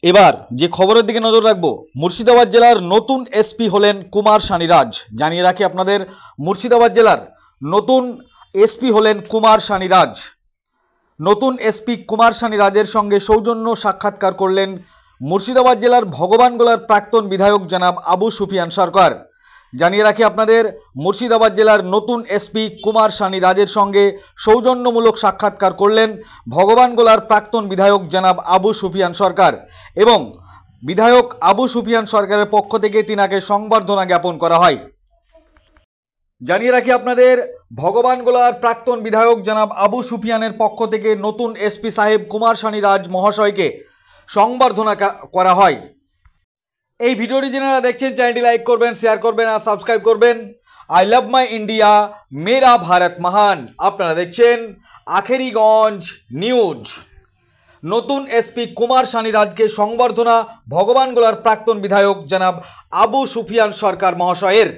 এবার যে খবরের দিকে নজর রাখবো, মুর্শিদাবাদ জেলার নতুন এসপি হলেন কুমার সানিরাজ। জানিয়ে রাখি আপনাদের, মুর্শিদাবাদ জেলার নতুন এসপি হলেন কুমার সানিরাজ। নতুন এসপি কুমার সানিরাজের সঙ্গে সৌজন্য সাক্ষাৎকার করলেন মুর্শিদাবাদ জেলার ভগবানগোলার প্রাক্তন বিধায়ক জনাব আবু সুফিয়ান সরকার। জানিয়ে রাখি আপনাদের, মুর্শিদাবাদ জেলার নতুন এসপি কুমার সানিরাজের সঙ্গে সৌজন্যমূলক সাক্ষাৎকার করলেন ভগবানগোলার প্রাক্তন বিধায়ক জনাব আবু সুফিয়ান সরকার এবং বিধায়ক আবু সুফিয়ান সরকারের পক্ষ থেকে তিনাকে সংবর্ধনা জ্ঞাপন করা হয়। জানিয়ে রাখি আপনাদের, ভগবানগোলার প্রাক্তন বিধায়ক জনাব আবু সুফিয়ানের পক্ষ থেকে নতুন এসপি সাহেব কুমার সানিরাজ মহাশয়কে সংবর্ধনা করা হয়। এই ভিডিওটি যারা দেখছেন চ্যানেলটি লাইক করবেন, শেয়ার করবেন আর সাবস্ক্রাইব করবেন। আই লাভ মাই ইন্ডিয়া, মেরা ভারত মহান। আপনারা দেখছেন আখেরিগঞ্জ নিউজ। নতুন এসপি কুমার সানিরাজকে সংবর্ধনা ভগবানগোলার প্রাক্তন বিধায়ক জনাব আবু সুফিয়ান সরকার মহাশয়ের।